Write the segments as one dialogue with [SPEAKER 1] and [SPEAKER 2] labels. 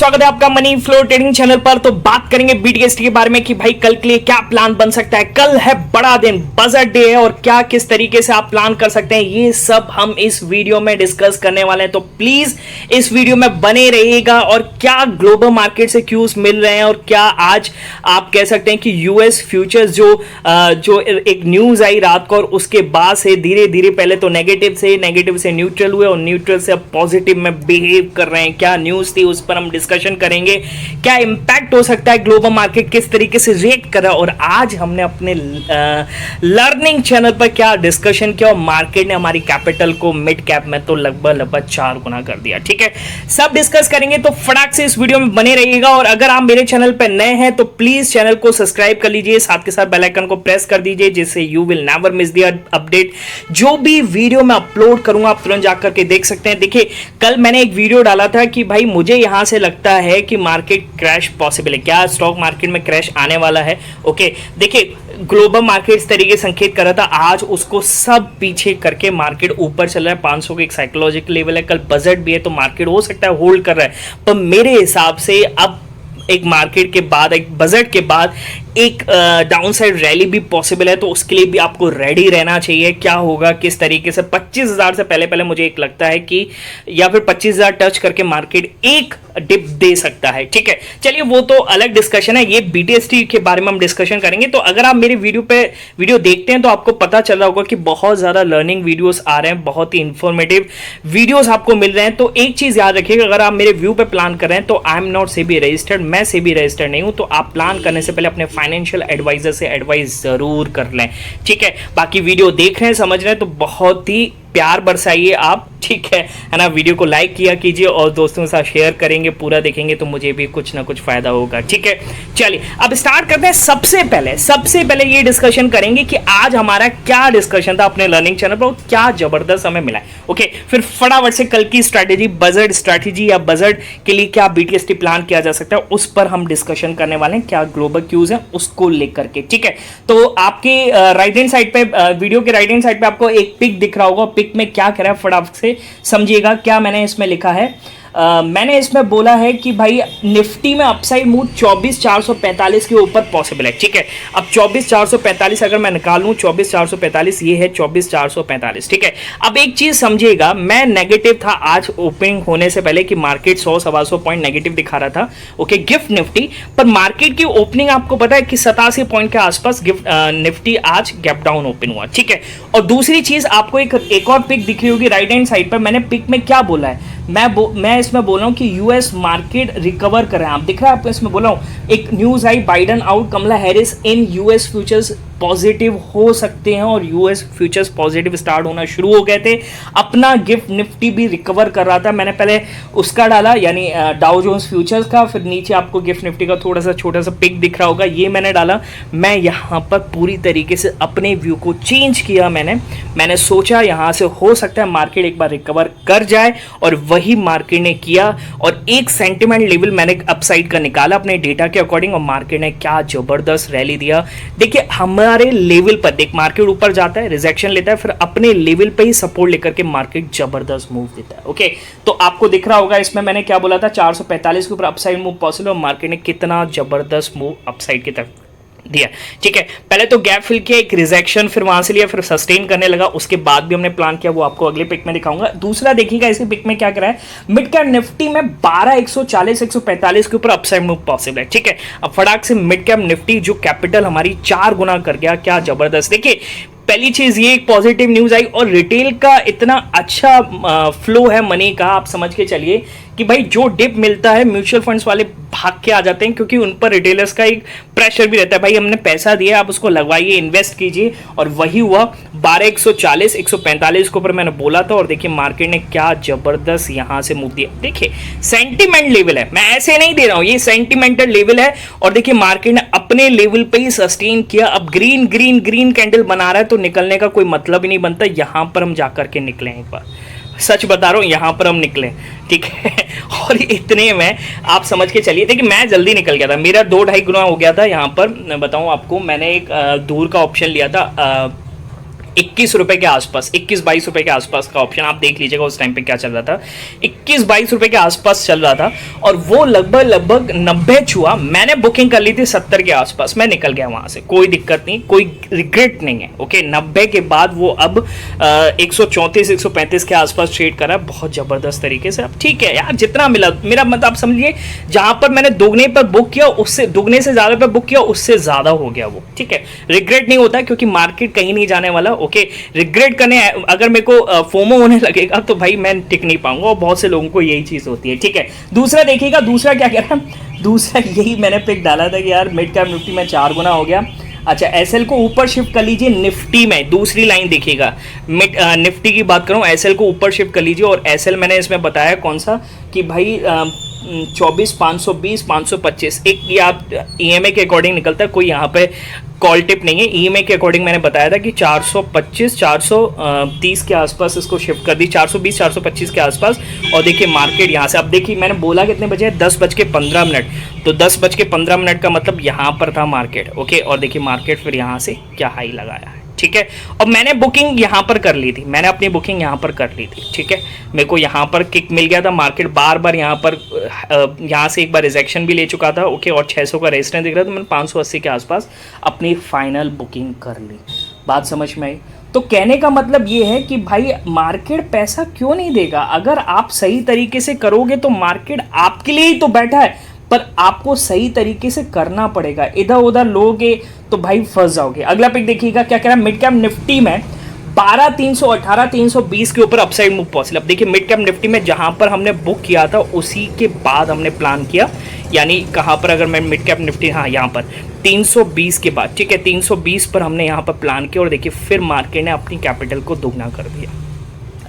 [SPEAKER 1] स्वागत है आपका मनी फ्लो ट्रेडिंग चैनल पर। तो बात करेंगे बीटीएसटी के बारे में कि भाई कल के लिए क्या प्लान बन सकता है। कल है बड़ा दिन, बजट डे है और क्या किस तरीके से आप प्लान कर सकते हैं ये सब हम इस वीडियो में डिस्कस करने वाले हैं। तो प्लीज इस वीडियो में बने रहिएगा। और क्या ग्लोबल मार्केट से क्यूज मिल रहे हैं और क्या आज आप कह सकते हैं कि यूएस फ्यूचर्स जो एक न्यूज आई रात को और उसके बाद से धीरे धीरे पहले तो नेगेटिव से न्यूट्रल हुए और न्यूट्रल से अब पॉजिटिव में बिहेव कर रहे हैं। क्या न्यूज थी उस पर हम डिस्कशन करेंगे। क्या इंपैक्ट हो सकता है, ग्लोबल मार्केट किस तरीके से रिएक्ट कर रहा है। और आज हमने अपने लर्निंग चैनल पर क्या डिस्कशन किया और मार्केट ने हमारी कैपिटल को मिड कैप में तो लगभग 4 गुना कर दिया। ठीक है, सब डिस्कस करेंगे। तो फटाक से इस वीडियो में बने रहिएगा। और अगर आप मेरे चैनल पर नए हैं तो प्लीज चैनल को सब्सक्राइब कर लीजिए, साथ के साथ बेल आइकन को प्रेस कर दीजिए जिससे you will never miss the update. जो भी वीडियो मैं अपलोड करूंगा आप तुरंत जाकर के देख सकते हैं। देखिए, कल मैंने एक वीडियो डाला था कि भाई मुझे यहां से लगता है कि मार्केट क्रैश पॉसिबल है। क्या स्टॉक मार्केट में क्रैश आने वाला है? ओके, देखिए ग्लोबल मार्केट इस तरीके से संकेत कर रहा था, आज उसको सब पीछे करके मार्केट ऊपर चल रहा है। 500 के एक साइकोलॉजिकल लेवल है, कल बजट भी है तो मार्केट हो सकता है होल्ड कर रहा है। पर मेरे हिसाब से अब एक मार्केट के बाद, एक बजट के बाद एक डाउनसाइड रैली भी पॉसिबल है। तो उसके लिए भी आपको रेडी रहना चाहिए। क्या होगा, किस तरीके से 25,000 से पहले मुझे एक लगता है कि या फिर 25,000 टच करके मार्केट एक डिप दे सकता है। ठीक है, चलिए वो तो अलग डिस्कशन है, ये बीटीएसटी के बारे में हम डिस्कशन करेंगे। तो अगर आप मेरे वीडियो देखते हैं तो आपको पता चल रहा होगा कि बहुत ज्यादा लर्निंग वीडियोस आ रहे हैं, बहुत ही इंफॉर्मेटिव वीडियोस आपको मिल रहे हैं। तो एक चीज याद रखिएगा, अगर आप मेरे व्यू पे प्लान कर रहे हैं तो I am not SEBI registered, मैं सेबी रजिस्टर्ड नहीं हूं। तो आप प्लान करने से पहले अपने फाइनेंशियल एडवाइजर से एडवाइस जरूर कर लें। ठीक है, बाकी वीडियो देख रहे हैं, समझ रहे हैं तो बहुत ही प्यार बरसाइए आप। ठीक है ना, वीडियो को लाइक किया कीजिए और दोस्तों के साथ शेयर करेंगे, पूरा देखेंगे तो मुझे भी कुछ ना कुछ फायदा होगा। ठीक है, चलिए अब स्टार्ट करते हैं। सबसे पहले ये डिस्कशन करेंगे कि आज हमारा क्या डिस्कशन था अपने लर्निंग चैनल पर, क्या जबरदस्त हमें मिला है। ओके, फिर फटाफट से कल की स्ट्रैटेजी, बजट स्ट्रैटेजी या बजट के लिए क्या बीटीएसटी प्लान किया जा सकता है उस पर हम डिस्कशन करने वाले हैं। क्या ग्लोबल क्यूज है उसको लेकर के। ठीक है, तो आपके राइट हैंड साइड पे, वीडियो के राइट हैंड साइड पे आपको एक पिक दिख रहा होगा। पिक में क्या कह रहा है फटाफट से समझिएगा। क्या मैंने इसमें लिखा है, मैंने इसमें बोला है कि भाई निफ्टी में अपसाइड मूव 24,445 के ऊपर पॉसिबल है। ठीक है, अब 24,445 अगर मैं निकालूं, 24,445 ये है 24,445। ठीक है, अब एक चीज समझिएगा, मैं नेगेटिव था आज ओपनिंग होने से पहले कि मार्केट 100-125 पॉइंट नेगेटिव दिखा रहा था। ओके, गिफ्ट निफ्टी पर मार्केट की ओपनिंग आपको पता है कि 87 पॉइंट के आसपास गिफ्ट निफ्टी आज गैप डाउन ओपन हुआ। ठीक है, और दूसरी चीज आपको एक और पिक दिख रही होगी राइट हैंड साइड पर। मैंने पिक में क्या बोला है, मैं इसमें बोल रहा हूं कि यूएस मार्केट रिकवर कर रहे हैं। आप दिख रहा है, आपको इसमें बोला हूं एक न्यूज आई, Biden out, Kamala Harris in US futures positive हो सकते हैं और यूएस फ्यूचर्स पॉजिटिव स्टार्ट होना शुरू हो गए थे। अपना गिफ्ट निफ्टी भी रिकवर कर रहा था। मैंने पहले उसका डाला यानी डाउ जोन्स फ्यूचर्स का, फिर नीचे आपको गिफ्ट निफ्टी का थोड़ा सा छोटा सा पिक दिख रहा होगा, ये मैंने डाला। मैं यहाँ पर पूरी तरीके से अपने व्यू को चेंज किया। मैंने सोचा यहाँ से हो सकता है मार्केट एक बार रिकवर कर जाए और वही मार्केट ने किया। और एक सेंटिमेंट लेवल मैंने अपसाइड का निकाला अपने डेटा के अकॉर्डिंग और मार्केट ने क्या जबरदस्त रैली दिया। देखिए हमारे लेवल पर देख, मार्केट ऊपर जाता है, रिजेक्शन लेता है, फिर अपने लेवल पे ही सपोर्ट लेकर के मार्केट जबरदस्त मूव देता है। ओके, तो आपको दिख रहा होगा इसमें मैंने क्या बोला था, 445 के ऊपर अपसाइड मूव पॉसिबल और मार्केट ने कितना जबरदस्त मूव अपसाइड की तरफ दिया। ठीक है, पहले तो गैप फिल किया, एक रिजेक्शन, फिर वहां से लिया, फिर सस्टेन करने लगा। उसके बाद भी हमने प्लान किया, वो आपको अगले पिक में दिखाऊंगा। दूसरा देखिएगा इसी पिक में क्या करा है, मिड कैप निफ्टी में 12,140-145 के ऊपर अपसाइड मूव पॉसिबल है। ठीक है, अब फटाक से मिड कैप निफ्टी जो कैपिटल हमारी 4 गुना कर गया, क्या जबरदस्त। देखिए पहली चीज ये एक पॉजिटिव न्यूज आई और रिटेल का इतना अच्छा फ्लो है मनी का, आप समझ के चलिए कि भाई जो डिप मिलता है म्यूचुअल फंड्स वाले भाग के आ जाते हैं क्योंकि उन पर रिटेलर्स का एक प्रेशर भी रहता है, भाई हमने पैसा दिया आप उसको लगवाइए, इन्वेस्ट कीजिए। और वही हुआ, 12,140-145 के ऊपर मैंने बोला था और देखिए मार्केट ने क्या जबरदस्त यहां से मूव दिया। देखिए सेंटिमेंट लेवल है, मैं ऐसे नहीं दे रहा हूं, ये सेंटिमेंटल लेवल है और देखिए मार्केट ने अपने लेवल पे ही सस्टेन किया। अब ग्रीन कैंडल बना रहा है तो निकलने का कोई मतलब ही नहीं बनता। यहां पर हम जाकर के निकले, एक बार सच बता रहा हूं, यहां पर हम निकले। ठीक है, और इतने में आप समझ के चलिए, देखिए मैं जल्दी निकल गया था, मेरा 2-2.5 गुना हो गया था। यहां पर मैं बताऊं आपको, मैंने एक दूर का ऑप्शन लिया था 21 रुपए के आसपास, 21-22 रुपए के आसपास का ऑप्शन आप देख लीजिएगा उस टाइम पे क्या चल रहा था, 21-22 रुपए के आसपास चल रहा था और वो लगभग 90 छुआ। मैंने बुकिंग कर ली थी 70 के आसपास, मैं निकल गया वहां से, कोई दिक्कत नहीं, कोई रिग्रेट नहीं है। ओके 90 के बाद वो अब 134-135 के आसपास ट्रेड करा, बहुत जबरदस्त तरीके से। अब ठीक है यार, जितना मिला, मेरा मतलब आप समझिए जहां पर मैंने दुगने पर बुक किया, उससे दुगने से ज्यादा पर बुक किया, उससे ज्यादा हो गया वो। ठीक है, रिग्रेट नहीं होता क्योंकि मार्केट कहीं नहीं जाने वाला। ओके रिग्रेट करने अगर मेरे को फोमो होने लगेगा तो भाई मैं टिक नहीं पाऊंगा, और बहुत से लोगों को यही चीज होती है। ठीक है, दूसरा देखिएगा, दूसरा क्या कह रहा है, दूसरा यही मैंने पिक डाला था कि यार मिड कैप निफ्टी में 4 गुना हो गया। अच्छा एसएल को ऊपर शिफ्ट कर लीजिए निफ्टी में, दूसरी लाइन देखिएगा, मिड निफ्टी की बात करूं, एसएल को ऊपर शिफ्ट कर लीजिए। और एसएल मैंने इसमें बताया कौन सा कि भाई 24, 520, 525 एक ये आप ईएमए के अकॉर्डिंग निकलता है, कोई यहाँ पे कॉल टिप नहीं है। ईएमए के अकॉर्डिंग मैंने बताया था कि 425, 430 के आसपास इसको शिफ्ट कर दी, 420, 425 के आसपास। और देखिए मार्केट यहाँ से, अब देखिए मैंने बोला कितने बजे, 10:15, तो 10:15 का मतलब यहाँ पर था मार्केट। ओके और देखिए मार्केट फिर यहाँ से क्या हाई लगाया है। ठीक है, और मैंने बुकिंग यहाँ पर कर ली थी, मैंने अपनी बुकिंग यहाँ पर कर ली थी। ठीक है, मेरे को यहाँ पर किक मिल गया था, मार्केट बार बार यहाँ पर यहाँ से एक बार रिजेक्शन भी ले चुका था। ओके और 600 का रेजिस्टेंस दिख रहा था, मैंने 580 के आसपास अपनी फाइनल बुकिंग कर ली। बात समझ में आई? तो कहने का मतलब ये है कि भाई मार्केट पैसा क्यों नहीं देगा, अगर आप सही तरीके से करोगे तो मार्केट आपके लिए ही तो बैठा है, पर आपको सही तरीके से करना पड़ेगा। इधर उधर लोगे तो भाई फंस जाओगे। अगला पिक देखिएगा क्या कह रहा है, मिड कैप निफ्टी में 12,318, 320 के ऊपर अपसाइड मूव पॉसिबल। अब देखिए मिड कैप निफ्टी में जहां पर हमने बुक किया था उसी के बाद हमने प्लान किया, यानी कहां पर, अगर मैं मिड कैप निफ्टी, हाँ यहाँ पर 320 के बाद। ठीक है 320 पर हमने यहाँ पर प्लान किया और देखिए फिर मार्केट ने अपनी कैपिटल को दुगना कर दिया।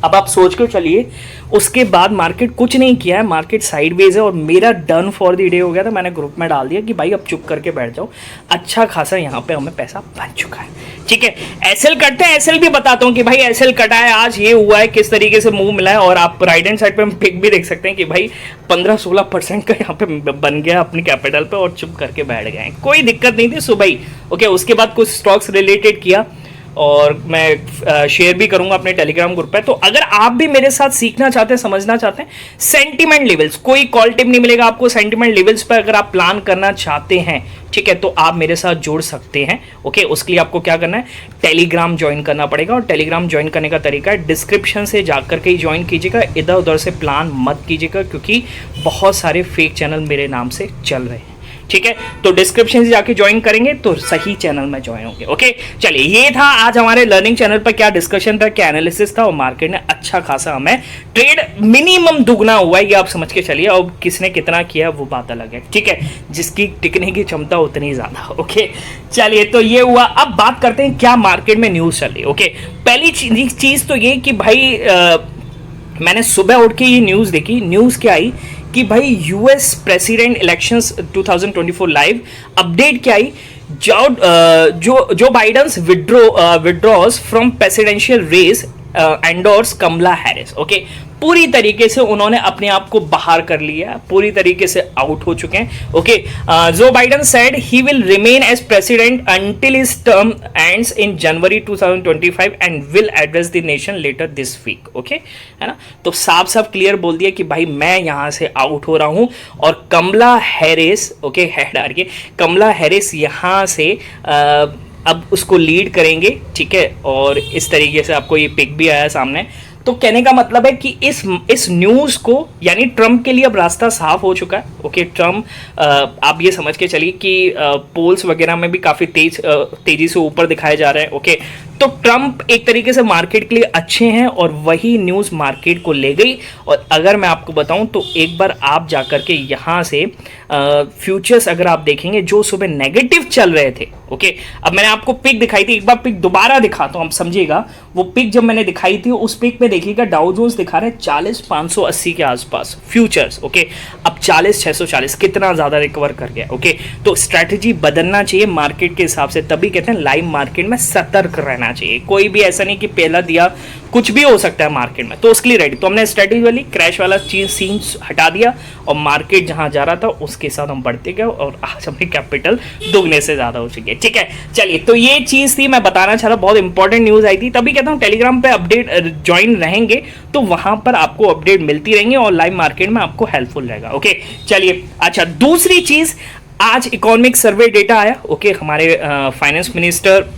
[SPEAKER 1] अब आप सोच कर चलिए, उसके बाद मार्केट कुछ नहीं किया है, मार्केट साइडवेज है और मेरा डन फॉर द डे हो गया था। मैंने ग्रुप में डाल दिया कि भाई अब चुप करके बैठ जाओ, अच्छा खासा यहाँ पे हमें पैसा बन चुका है। ठीक है, एसएल कटते हैं, एसएल भी बताता हूँ कि भाई एसएल कटा है, आज ये हुआ है, किस तरीके से मूव मिला है। और आप राइट हैंड साइड पे पिक भी देख सकते हैं कि भाई 15-16% का यहाँ पे बन गया अपनी कैपिटल पे और चुप करके बैठ गए, कोई दिक्कत नहीं थी सुबह ही। ओके उसके बाद कुछ स्टॉक्स रिलेटेड किया और मैं शेयर भी करूंगा अपने टेलीग्राम ग्रुप पे। तो अगर आप भी मेरे साथ सीखना चाहते हैं, समझना चाहते हैं सेंटिमेंट लेवल्स, कोई कॉल टिप नहीं मिलेगा आपको, सेंटिमेंट लेवल्स पर अगर आप प्लान करना चाहते हैं, ठीक है, तो आप मेरे साथ जुड़ सकते हैं। ओके उसके लिए आपको क्या करना है, टेलीग्राम ज्वाइन करना पड़ेगा। और टेलीग्राम ज्वाइन करने का तरीका है, डिस्क्रिप्शन से जाकर के ही ज्वाइन कीजिएगा, इधर उधर से प्लान मत कीजिएगा क्योंकि बहुत सारे फेक चैनल मेरे नाम से चल रहे हैं। ठीक है, तो डिस्क्रिप्शन से जाके ज्वाइन करेंगे तो सही चैनल में ज्वाइन होंगे। ओके चलिए, ये था आज हमारे लर्निंग चैनल पर, क्या डिस्कशन था, क्या एनालिसिस था, और मार्केट ने अच्छा खासा हमें ट्रेड मिनिमम दुगना हुआ है, ये आप समझ के चलिए। और किसने कितना किया वो बात अलग है। ठीक है, जिसकी टिकने की क्षमता उतनी ज्यादा। ओके चलिए, तो ये हुआ। अब बात करते हैं क्या मार्केट में न्यूज चल रही है। ओके पहली चीज तो ये कि भाई मैंने सुबह उठ के ये न्यूज़ देखी, न्यूज़ क्या आई कि भाई US president elections 2024 live update क्या आई, Joe Biden's withdraws from presidential race endorse Kamala Harris. Okay पूरी तरीके से उन्होंने अपने आप को बाहर कर लिया, पूरी तरीके से आउट हो चुके हैं। Okay Joe Biden said he will remain as president until his term ends in January 2025 and will address the nation later this week. Okay है ना, तो साफ साफ क्लियर बोल दिया कि भाई मैं यहां से आउट हो रहा हूं और कमला हैरिस, ओके हेड आ रही है, कमला हैरिस यहां से अब उसको लीड करेंगे। ठीक है, और इस तरीके से आपको ये पिक भी आया सामने। तो कहने का मतलब है कि इस न्यूज़ को, यानी ट्रम्प के लिए अब रास्ता साफ हो चुका है। ओके ट्रम्प आप ये समझ के चलिए कि पोल्स वगैरह में भी काफ़ी तेजी से ऊपर दिखाए जा रहे हैं। ओके तो ट्रम्प एक तरीके से मार्केट के लिए अच्छे हैं और वही न्यूज़ मार्केट को ले गई। और अगर मैं आपको बताऊं तो एक बार आप जाकर के यहाँ से फ्यूचर्स अगर आप देखेंगे जो सुबह नेगेटिव चल रहे थे। ओके अब मैंने आपको पिक दिखाई थी, एक बार पिक दोबारा दिखाता हूं, आप समझिएगा। वो पिक जब मैंने दिखाई थी उस पिक में देखिएगा डाउ जोन्स दिखा रहे हैं 40,580 के आसपास फ्यूचर्स। ओके अब 40,640, कितना ज़्यादा रिकवर कर गया। ओके तो स्ट्रैटेजी बदलना चाहिए मार्केट के हिसाब से, तभी कहते हैं लाइव मार्केट में सतर्क रहना रहना चाहिए, कोई भी ऐसा नहीं कि पहला दिया कुछ भी हो सकता है मार्केट में, तो उसके लिए रेडी। तो हमने स्ट्रेटेजी वाली क्रैश वाला चीज सीन हटा दिया और मार्केट जहां जा रहा था उसके साथ हम बढ़ते गए और आज हमें कैपिटल दुगने से ज्यादा हो चुकी है। ठीक है, चलिए, तो ये चीज थी, मैं बताना चाह रहा, बहुत इंपॉर्टेंट न्यूज आई थी, तभी कहता हूँ टेलीग्राम पे अपडेट ज्वाइन रहेंगे तो वहां पर आपको अपडेट मिलती रहेंगे और लाइव मार्केट में आपको हेल्पफुल रहेगा। ओके, चलिए, अच्छा, दूसरी चीज, आज इकोनॉमिक सर्वे डेटा आया। ओके, हमारे फाइनेंस मिनिस्टर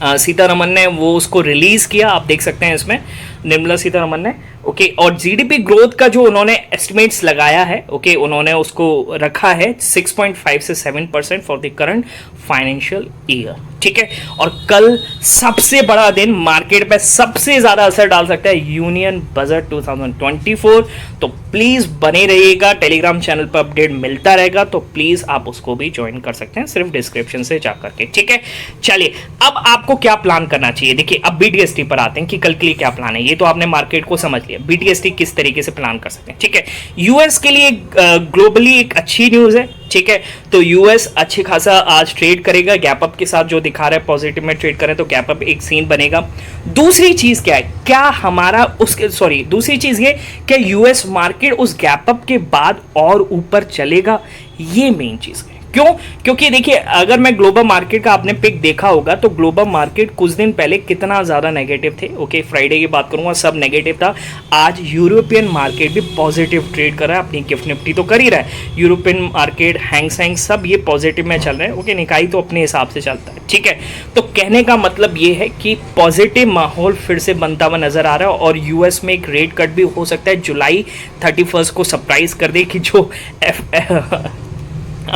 [SPEAKER 1] सीतारमन ने वो उसको रिलीज किया, आप देख सकते हैं इसमें, निर्मला सीतारमन ने। ओके, और जीडीपी ग्रोथ का जो उन्होंने एस्टिमेट्स लगाया है, ओके, उन्होंने उसको रखा है 6.5 से 7% for the current financial year. ठीक है, और कल सबसे बड़ा दिन, मार्केट पे सबसे ज्यादा असर डाल सकता है यूनियन बजट 2024। तो प्लीज बने रहिएगा, टेलीग्राम चैनल पर अपडेट मिलता रहेगा, तो प्लीज आप उसको भी ज्वाइन कर सकते हैं सिर्फ डिस्क्रिप्शन से जाकर के। ठीक है, चलिए, अब आपको क्या प्लान करना चाहिए। देखिए, अब बीटीएसटी पर आते हैं कि कल के लिए क्या प्लान है। ये तो आपने मार्केट को समझ लिया, बीटीएसटी किस तरीके से प्लान कर सकते हैं। ठीक है, यूएस के लिए ग्लोबली एक अच्छी न्यूज है। ठीक है, तो यूएस अच्छी खासा आज ट्रेड करेगा, गैप अप के साथ जो दिखा रहा है पॉजिटिव में ट्रेड करें तो गैप अप एक सीन बनेगा। दूसरी चीज क्या है, क्या हमारा दूसरी चीज ये, क्या यूएस मार्केट उस गैप अप के बाद और ऊपर चलेगा, ये मेन चीज है। क्यों? क्योंकि देखिए, अगर मैं ग्लोबल मार्केट का आपने पिक देखा होगा तो ग्लोबल मार्केट कुछ दिन पहले कितना ज्यादा नेगेटिव थे। ओके, फ्राइडे की बात करूंगा, सब नेगेटिव था। आज यूरोपियन मार्केट भी पॉजिटिव ट्रेड कर रहा है, अपनी गिफ्ट निफ्टी तो कर ही रहा है, यूरोपियन मार्केट, हैंग सेंग, सब ये पॉजिटिव में चल रहे हैं। ओके, निकाई तो अपने हिसाब से चलता है। ठीक है, तो कहने का मतलब ये है कि पॉजिटिव माहौल फिर से बनता हुआ नजर आ रहा है और यूएस में एक रेट कट भी हो सकता है, जुलाई 31 को सरप्राइज कर दे कि जो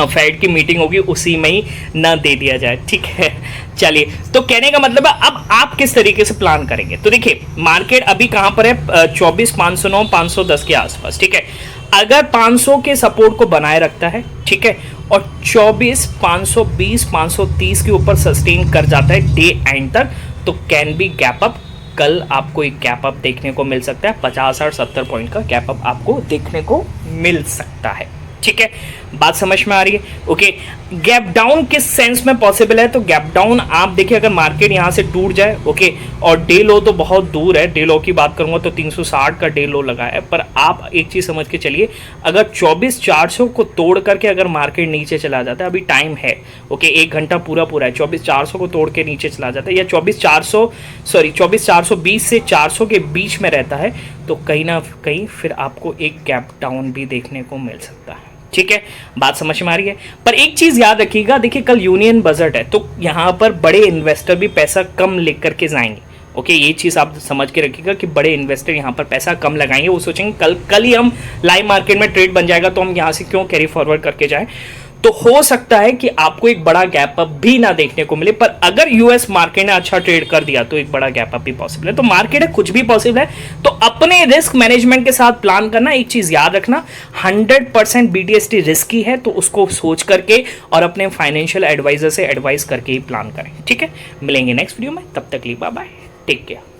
[SPEAKER 1] फेड की मीटिंग होगी उसी में ही ना दे दिया जाए। ठीक है, चलिए, तो कहने का मतलब है अब आप किस तरीके से प्लान करेंगे। तो देखिए, मार्केट अभी कहां पर है, 24,509 510 के आसपास। ठीक है, अगर 500 के सपोर्ट को बनाए रखता है, ठीक है, और 24,520 530 के ऊपर सस्टेन कर जाता है डे एंड तक, तो कैन बी गैप अप। कल आपको एक गैप अप देखने को मिल सकता है, 50 और 70 पॉइंट का गैप अप आपको देखने को मिल सकता है। ठीक है, बात समझ में आ रही है। ओके, गैप डाउन किस सेंस में पॉसिबल है, तो गैप डाउन आप देखिए, अगर मार्केट यहां से टूट जाए, ओके, और डे लो तो बहुत दूर है, डे लो की बात करूंगा तो 360 का डे लो लगा है, पर आप एक चीज समझ के चलिए, अगर 24,400 को तोड़ करके अगर मार्केट नीचे चला जाता है, अभी टाइम है, ओके, 1 घंटा पूरा है, 24,400 को तोड़ के नीचे चला जाता है, या 24,420 से 400 के बीच में रहता है, तो कहीं ना कहीं फिर आपको एक गैप डाउन भी देखने को मिल सकता है। ठीक है, बात समझ में आ रही है। पर एक चीज याद रखिएगा, देखिए, कल यूनियन बजट है तो यहां पर बड़े इन्वेस्टर भी पैसा कम लेकर के जाएंगे। ओके, ये चीज आप समझ के रखिएगा कि बड़े इन्वेस्टर यहां पर पैसा कम लगाएंगे, वो सोचेंगे कल ही हम लाइव मार्केट में ट्रेड बन जाएगा तो हम यहां से क्यों कैरी फॉरवर्ड करके जाएं। तो हो सकता है कि आपको एक बड़ा गैप अप भी ना देखने को मिले, पर अगर यूएस मार्केट ने अच्छा ट्रेड कर दिया तो एक बड़ा गैप अप भी पॉसिबल है। तो मार्केट है, कुछ भी पॉसिबल है, तो अपने रिस्क मैनेजमेंट के साथ प्लान करना। एक चीज याद रखना, 100% बीटीएसटी रिस्की है, तो उसको सोच करके और अपने फाइनेंशियल एडवाइजर से एडवाइस करके ही प्लान करें। ठीक है, मिलेंगे नेक्स्ट वीडियो में, तब तक लिए बाय बाय, टेक केयर।